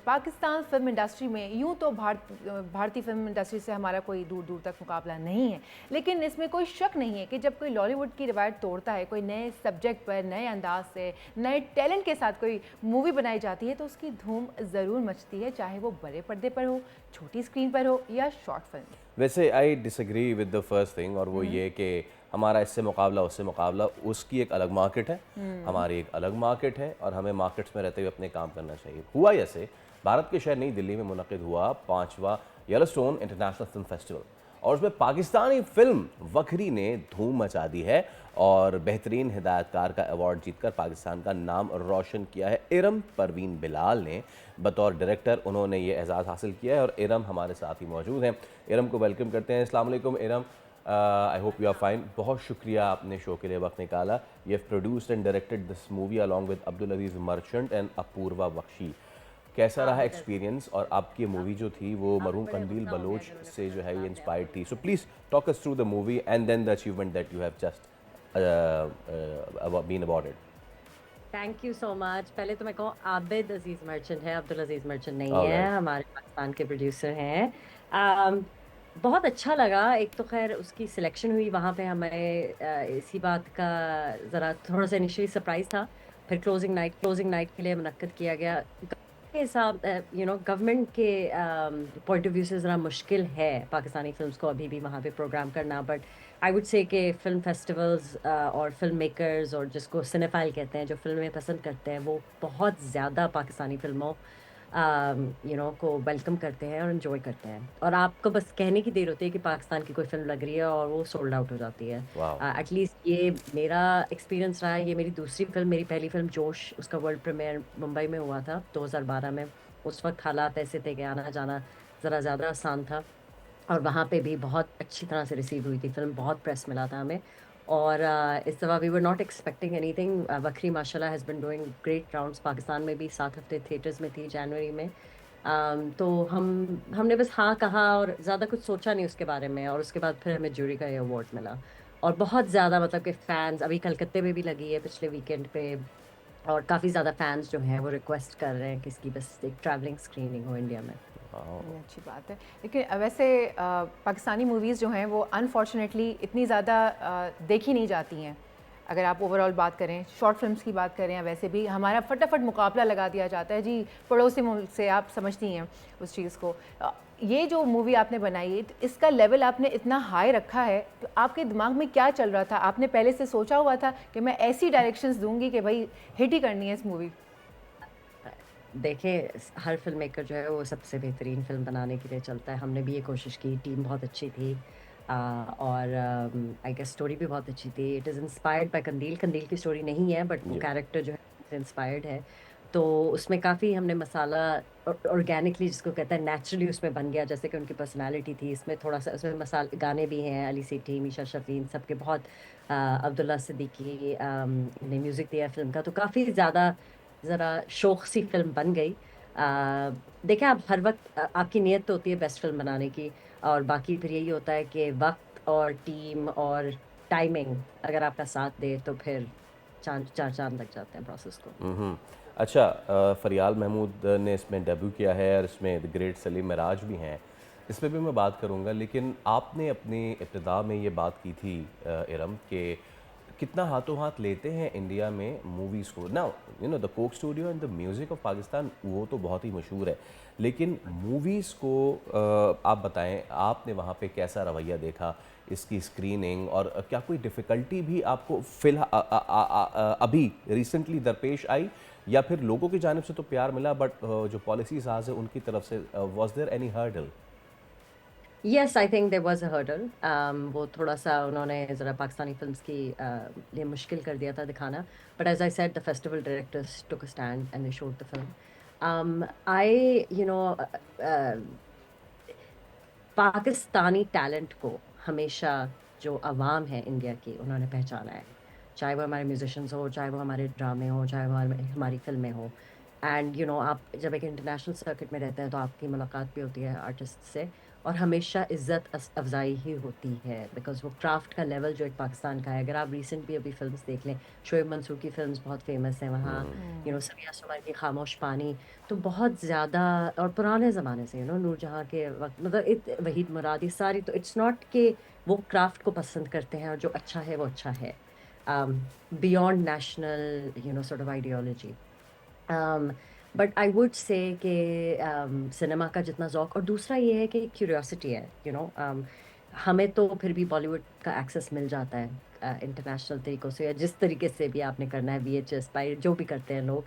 Pakistan film industry में यूँ तो भारतीय फ़िल्म इंडस्ट्री से हमारा कोई दूर दूर तक मुकाबला नहीं है, लेकिन इसमें कोई शक नहीं है कि जब कोई लॉलीवुड की रिवायत तोड़ता है, कोई नए सब्जेक्ट पर, नए अंदाज से, नए टैलेंट के साथ कोई मूवी बनाई जाती है तो उसकी धूम ज़रूर मचती है, चाहे वो बड़े पर्दे पर हो, छोटी स्क्रीन पर हो या शॉर्ट फिल्म। वैसे I disagree with the first thing, और वो ये कि हमारा इससे मुकाबला उससे मुकाबला, उसकी एक अलग मार्केट है, हमारी एक अलग मार्केट है, और हमें मार्केट्स में रहते हुए अपने काम करना चाहिए। हुआ ऐसे, भारत के शहर नई दिल्ली में मुनक़िद हुआ 5वां येलोस्टोन इंटरनेशनल फिल्म फेस्टिवल, और उसमें पाकिस्तानी फिल्म वखरी ने धूम मचा दी है और बेहतरीन हिदायतकार का अवार्ड जीतकर पाकिस्तान का नाम रोशन किया है। इरम परवीन बिलाल ने बतौर डायरेक्टर उन्होंने ये एजाज़ हासिल किया है, और इरम हमारे साथ ही मौजूद हैं। इरम को वेलकम करते हैं। अस्सलाम वालेकुम Iram, I hope you are fine. बहुत शुक्रिया आपने शो के लिए वक्त निकाला। You have produced and directed this movie along with Abdul Aziz Merchant and Apoorva Bakshi. कैसा रहा एक्सपीरियंस, और आपकी मूवी जो थी वो मरूम कंदील बलोच से जो है ये इंस्पायर्ड थी? So please talk us through the movie and then the achievement that you have just been awarded. Thank you so much. पहले तो मैं कहूँ आबिद अजीज मर्चेंट है, अब्दुल अजीज मर्चेंट नहीं है, ऑलराइट। हमारे पाकिस्तान के प्रोड्यूसर हैं। अम, बहुत अच्छा लगा। एक तो खैर उसकी सिलेक्शन हुई वहाँ पे, हमें इसी बात का ज़रा थोड़ा सा इनिशियली सरप्राइज था। फिर क्लोजिंग नाइट के लिए मुनक्कद किया गया। के हिसाब गवर्नमेंट के पॉइंट ऑफ व्यू से ज़रा मुश्किल है पाकिस्तानी फिल्म्स को अभी भी वहाँ पे प्रोग्राम करना, बट आई वुड से कि फिल्म फेस्टिवल्स और फिल्म मेकर्स और जिसको सिनेफाइल कहते हैं, जो फिल्में पसंद करते हैं, वो बहुत ज़्यादा पाकिस्तानी फिल्मों को वेलकम करते हैं और इन्जॉय करते हैं। और आपको बस कहने की देर होती है कि पाकिस्तान की कोई फिल्म लग रही है और वो सोल्ड आउट हो जाती है। वाह। एटलीस्ट ये मेरा एक्सपीरियंस रहा है। ये मेरी दूसरी फिल्म, मेरी पहली फिल्म जोश, उसका वर्ल्ड प्रीमियर मुंबई में हुआ था 2012 में। उस वक्त हालात ऐसे थे कि आना जाना ज़रा ज़्यादा आसान था, और वहाँ पे भी बहुत अच्छी तरह से रिसीव हुई थी फिल्म, बहुत प्रेस मिला था हमें। और इस दफ़ा we were not expecting anything. वखरी माशाल्लाह has been doing great rounds, Pakistan में भी 7 हफ्ते थिएटर्स में थी जनवरी में। तो हमने बस हाँ कहा और ज़्यादा कुछ सोचा नहीं उसके बारे में, और उसके बाद फिर हमें जूरी का ये अवार्ड मिला। और बहुत ज़्यादा मतलब कि फैंस अभी कलकत्ते में भी लगी है पिछले वीकेंड पे, और काफ़ी ज़्यादा फैंस जो हैं वो रिक्वेस्ट कर रहे हैं कि इसकी बस एक ट्रैवलिंग स्क्रीनिंग हो इंडिया में। ये अच्छी बात है। लेकिन वैसे पाकिस्तानी मूवीज़ जो हैं वो अनफॉर्चुनेटली इतनी ज़्यादा देखी नहीं जाती हैं। अगर आप ओवरऑल बात करें, शॉर्ट फिल्म्स की बात करें, या वैसे भी हमारा फटाफट मुकाबला लगा दिया जाता है जी पड़ोसी मुल्क से। आप समझती हैं उस चीज़ को। ये जो मूवी आपने बनाई है, तो इसका लेवल आपने इतना हाई रखा है, तो आपके दिमाग में क्या चल रहा था? आपने पहले से सोचा हुआ था कि मैं ऐसी डायरेक्शंस दूंगी कि भाई हिट ही करनी है इस मूवी? देखिए, हर फिल्म मेकर जो है वो सबसे बेहतरीन फिल्म बनाने के लिए चलता है। हमने भी ये कोशिश की, टीम बहुत अच्छी थी, और आई गेस स्टोरी भी बहुत अच्छी थी। इट इज़ इंस्पायर्ड बाय कंदील। कंदील की स्टोरी नहीं है, बट वो जी। कैरेक्टर जो है इंस्पायर्ड है। तो उसमें काफ़ी हमने मसाला ऑर्गेनिकली, जिसको कहते हैं नेचुरली, उसमें बन गया। जैसे कि उनकी पर्सनालिटी थी इसमें, थोड़ा सा उसमें मसाल गाने भी हैं, अली सेठी, मीशा शफीन सबके बहुत, अब्दुल्ला सिद्दीकी ने म्यूज़िक दिया फिल्म का। तो काफ़ी ज़्यादा ज़रा शौक सी फिल्म बन गई। देखिए, आप हर वक्त आपकी नीयत तो होती है बेस्ट फिल्म बनाने की, और बाकी फिर यही होता है कि वक्त और टीम और टाइमिंग अगर आपका साथ दे तो फिर चांद चार चांद लग जाते हैं प्रोसेस को। अच्छा, फ़रियाल महमूद ने इसमें डेब्यू किया है, और इसमें द ग्रेट सलीम मिराज भी हैं। इस पे भी मैं बात करूँगा, लेकिन आपने अपनी इब्तिदा में ये बात की थी इरम, कि कितना हाथों हाथ लेते हैं इंडिया में मूवीज़ को। Now the Coke studio and the music of Pakistan वो तो बहुत ही मशहूर है, लेकिन मूवीज़ को आप बताएं, आपने वहाँ पे कैसा रवैया देखा, इसकी स्क्रीनिंग, और क्या कोई डिफ़िकल्टी भी आपको अभी रिसेंटली दरपेश आई, या फिर लोगों की जानिब से तो प्यार मिला, बट जो पॉलिसी साज है उनकी तरफ से was there any hurdle? Yes, I think there was a hurdle. वो थोड़ा सा उन्होंने ज़रा पाकिस्तानी फिल्म्स की लिए मुश्किल कर दिया था दिखाना, but as I said the festival directors took a stand and they showed the film. I you know Pakistani talent को हमेशा जो अवाम है इंडिया की, उन्होंने पहचाना है। चाहे वो हमारे म्यूजिशियंस हो, चाहे वो हमारे ड्रामे हो, चाहे वो हमारी फिल्में हो। एंड यू नो आप जब एक इंटरनेशनल सर्किट में रहते हैं तो आपकी मुलाकात भी होती है आर्टिस्ट से, और हमेशा इज्जत अफजाई ही होती है, बिकॉज वो क्राफ्ट का लेवल जो एक पाकिस्तान का है। अगर आप रिसेंट भी अभी फिल्म्स देख लें, शोएब मंसूर की फिल्म्स बहुत फेमस हैं वहाँ, यू नो सबिया सुमन की खामोश पानी, तो बहुत ज़्यादा, और पुराने ज़माने से यू नो नूरजहाँ के वक्त, मतलब वहीद मुरादी सारी, तो इट्स नॉट कि वो क्राफ्ट को पसंद करते हैं और जो अच्छा है वो अच्छा है, beyond national you know sort of ideology. But I would say कि सिनेमा का जितना ज़ौक, और दूसरा ये है कि क्यूरियोसिटी है, यू नो हमें तो फिर भी बॉलीवुड का एक्सेस मिल जाता है इंटरनेशनल तरीक़ों से, या जिस तरीके से भी आपने करना है, VHS बाई जो भी करते हैं लोग।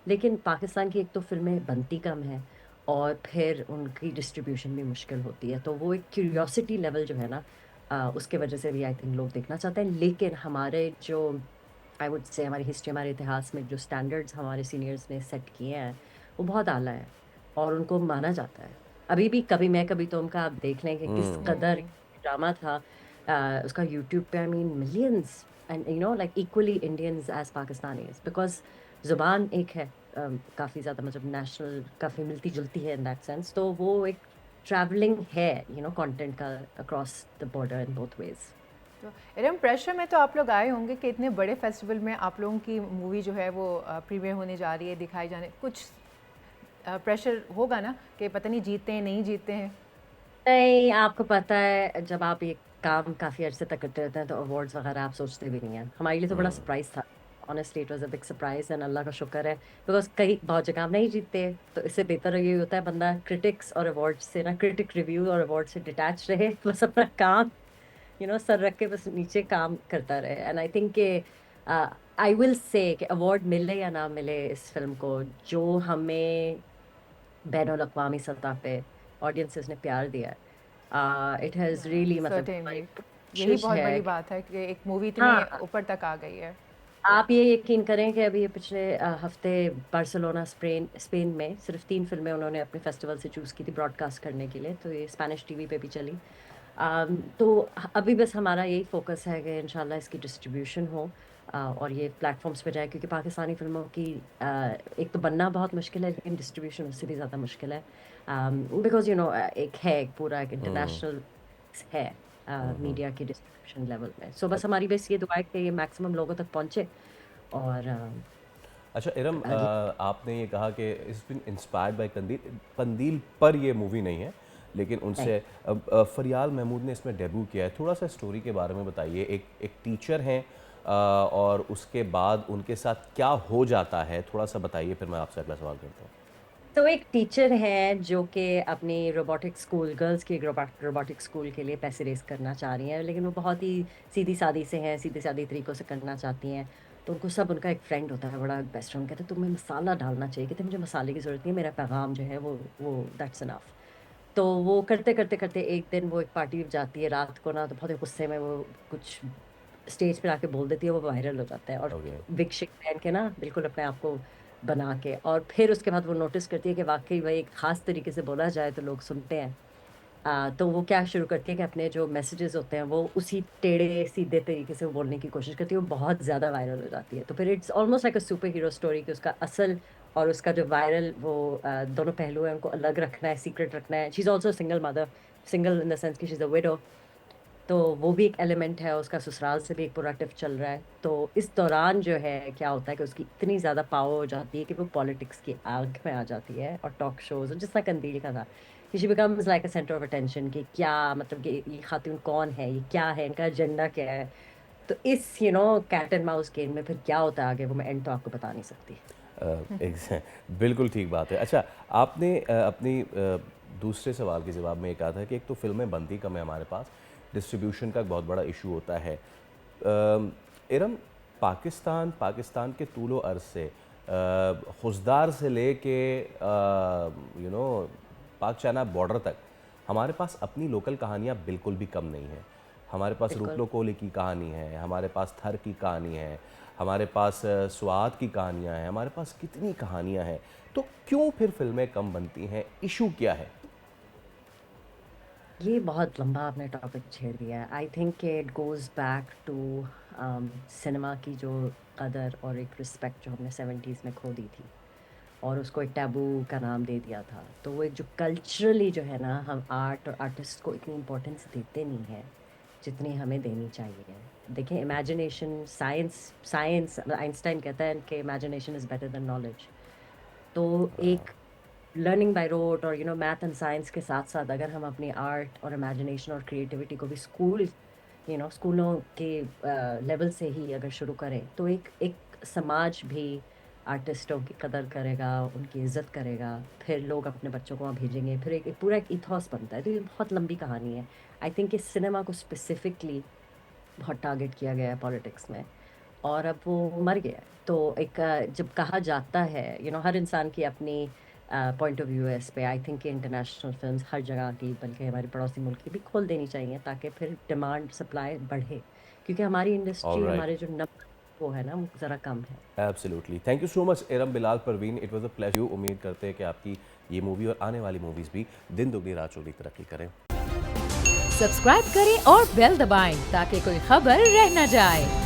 लेकिन पाकिस्तान की एक तो फ़िल्में बनती कम हैं, और फिर उनकी डिस्ट्रीब्यूशन भी मुश्किल होती है, तो वो एक क्यूरियोसिटी लेवल जो है ना, उसके वजह से भी आई थिंक लोग देखना चाहते हैं। लेकिन हमारे जो आई वुड से हमारी हिस्ट्री, हमारे इतिहास में जो स्टैंडर्ड्स हमारे सीनियर्स ने सेट किए हैं वो बहुत आला है, और उनको माना जाता है। अभी भी कभी मैं कभी तो उनका आप देख लें कि किस कदर ड्रामा था, उसका यूट्यूब पे, I mean millions, and you know like equally Indians as Pakistanis, because जुबान एक है, काफ़ी ज़्यादा मतलब नेशनल काफ़ी मिलती जुलती है इन दैट सेंस, तो वो एक ट्रैवलिंग है यू नो कंटेंट का across the border in both ways. तो इरम, प्रेशर में तो आप लोग आए होंगे कि इतने बड़े फेस्टिवल में आप लोगों की मूवी जो है वो प्रीमियर होने जा रही है, दिखाई जाने, कुछ प्रेशर होगा ना कि पता नहीं जीतते हैं नहीं जीतते हैं? नहीं, आपको पता है जब आप ये काम काफ़ी अर्से तक करते रहते हैं तो अवार्ड्स वगैरह आप सोचते भी नहीं हैं। हमारे लिए तो बड़ा सरप्राइज़ था। Honestly it was a big surprise, and अल्लाह का शुक्र है, बिकॉज़ कई बहुत जगह आप नहीं जीतते, तो इससे बेहतर ये होता है बंदा क्रिटिक्स और अवार्ड्स से ना, क्रिटिक रिव्यू और अवार्ड से डिटैच रहे, बस अपना काम यू नो सर रख के बस नीचे काम करता रहे। एंड आई थिंक कि आई विल से कि अवार्ड मिले या ना मिले इस फ़िल्म को, जो हमें बैनुल अक़वामी सतह पे ऑडियंसेस ने प्यार दिया है, इट हैज़ रियली मतलब हमारी सर्टेनली यही कोशिश बहुत है बड़ी कि बात है कि एक मूवी इतनी हाँ, ऊपर तक आ गई है। तो आप ये यकीन करें कि अभी ये पिछले हफ्ते बार्सिलोना स्पेन में सिर्फ 3 फ़िल्में उन्होंने अपने फेस्टिवल से चूज़ की थी ब्रॉडकास्ट करने के लिए, तो ये स्पेनिश टीवी पे भी चली। तो अभी बस हमारा यही फ़ोकस है कि इंशाल्लाह इसकी डिस्ट्रीब्यूशन हो, और ये प्लेटफ़ॉर्म्स पे जाए, क्योंकि पाकिस्तानी फ़िल्मों की एक तो बनना बहुत मुश्किल है, लेकिन डिस्ट्रीब्यूशन उससे भी ज़्यादा मुश्किल है। बिकॉज़ यू नो एक पूरा एक इंटरनेशनल है मीडिया की डिस्ट्रीब्यूशन लेवल में। सो बस हमारी बस ये दुआ है कि ये मैक्सिमम लोगों तक पहुँचे, और अच्छा इरम, आगे आपने ये कहा कि इट्स बीन इंस्पायर्ड बाय कंदील। कंदील पर ये मूवी नहीं है, लेकिन नहीं। उनसे फरियाल महमूद ने इसमें डेब्यू किया है। थोड़ा सा स्टोरी के बारे में बताइए। एक टीचर हैं, और उसके बाद उनके साथ क्या हो जाता है, थोड़ा सा बताइए, फिर मैं आपसे अगला सवाल करता हूँ। तो एक टीचर हैं जो कि अपनी रोबोटिक स्कूल, गर्ल्स की रोबोटिक स्कूल के लिए पैसे रेज़ करना चाह रही हैं, लेकिन वो बहुत ही सीधी-सादी से हैं, सीधे-सादे तरीकों से करना चाहती हैं। तो उनको सब, उनका एक फ्रेंड होता है, बड़ा बेस्ट फ्रेंड, कहते हैं तुम्हें मसाला डालना चाहिए, कहते हैं मुझे मसाले की ज़रूरत नहीं है, मेरा पैगाम जो है वो दैट्स इनफ। तो वो करते एक दिन वो एक पार्टी में जाती है रात को ना, तो बहुत ही गुस्से में वो कुछ स्टेज पे आके बोल देती है, वो वायरल हो जाता है, और ओके। बिग शिट पहन के ना बिल्कुल अपने आप को बना के, और फिर उसके बाद वो नोटिस करती है कि वाक़ई वही एक ख़ास तरीके से बोला जाए तो लोग सुनते हैं। तो वो क्या शुरू करती है कि अपने जो मैसेजेस होते हैं वो उसी टेढ़े सीधे तरीके से वो बोलने की कोशिश करती है, वो बहुत ज़्यादा वायरल हो जाती है। तो फिर it's almost like a super hero story, कि उसका असल और उसका जो वायरल वो दोनों पहलू हैं, उनको अलग रखना है, सीक्रेट रखना है। She is also single mother, single in the sense कि शी इज़ अ विडो, तो वो भी एक एलिमेंट है, उसका ससुराल से भी एक पूरा टिफ़ चल रहा है। तो इस दौरान जो है क्या होता है कि उसकी इतनी ज़्यादा पावर हो जाती है कि वो पॉलिटिक्स की आग में आ जाती है, और टॉक शोज़, और जिस तरह कंदील का था, कि she becomes like a centre of attention, कि क्या मतलब कि ये खातून कौन है, ये क्या है, इनका एजेंडा क्या है। तो इस you know cat and mouse game में फिर क्या होता है आगे, वो मैं एंड तो आपको बता नहीं सकती। बिल्कुल ठीक बात है। अच्छा, आपने अपनी दूसरे सवाल के जवाब में ये कहा था कि एक तो फ़िल्में बनती कम है हमारे पास, डिस्ट्रीब्यूशन का एक बहुत बड़ा इशू होता है। इरम, पाकिस्तान के तूलो अर्ज़ से, खुजदार से लेके यू नो पाक चाइना बॉर्डर तक, हमारे पास अपनी लोकल कहानियाँ बिल्कुल भी कम नहीं हैं। हमारे पास बिल्कुल। रूपलो कोहली की कहानी है, हमारे पास थर की कहानी है, हमारे पास स्वात की कहानियाँ हैं, हमारे पास कितनी कहानियाँ हैं। तो क्यों फिर फ़िल्में कम बनती हैं? इशू क्या है? ये बहुत लंबा आपने टॉपिक छेड़ दिया है। I think it goes back to cinema की जो कदर और एक रिस्पेक्ट जो हमने 70s में खो दी थी। और उसको एक टैबू का नाम दे दिया था। तो वो एक जो कल्चरली जो है ना, हम आर्ट और आर्टिस्ट को इतनी इम्पोर्टेंस देते नहीं हैं जितनी हमें देनी चाहिए। देखिए इमेजिनेशन, साइंस आइंस्टाइन कहता है कि imagination is better than knowledge. तो एक लर्निंग बाय रोट और मैथ एंड साइंस के साथ साथ अगर हम अपनी आर्ट और इमेजिनेशन और क्रिएटिविटी को भी स्कूलों के लेवल से ही अगर शुरू करें, तो एक समाज भी आर्टिस्टों की कदर करेगा, उनकी इज्जत करेगा, फिर लोग अपने बच्चों को वहाँ भेजेंगे, फिर एक पूरा एक इथॉस बनता है। तो ये बहुत लंबी कहानी है। आई थिंक इस सिनेमा को स्पेसिफिकली बहुत टारगेट किया गया है पॉलिटिक्स में, और अब वो मर गया है। तो एक जब कहा जाता है हर इंसान की अपनी पॉइंट ऑफ व्यू है इस पे। आई थिंक कि इंटरनेशनल फिल्म्स हर जगह की, बल्कि हमारे पड़ोसी मुल्क की भी खोल देनी चाहिए, ताकि फिर डिमांड सप्लाई बढ़े, क्योंकि हमारी इंडस्ट्री, ऑलराइट, हमारे जो नंबर वो है ना, वो ज़रा कम है। Absolutely. Thank you so much Iram Bilal Parveen, it was a pleasure. उम्मीद करते हैं कि आपकी ये मूवी और आने वाली मूवीज़ भी दिन दुगनी रात चौगनी तरक्की करें। सब्सक्राइब करें और बेल दबाएं ताकि कोई खबर रह न जाए।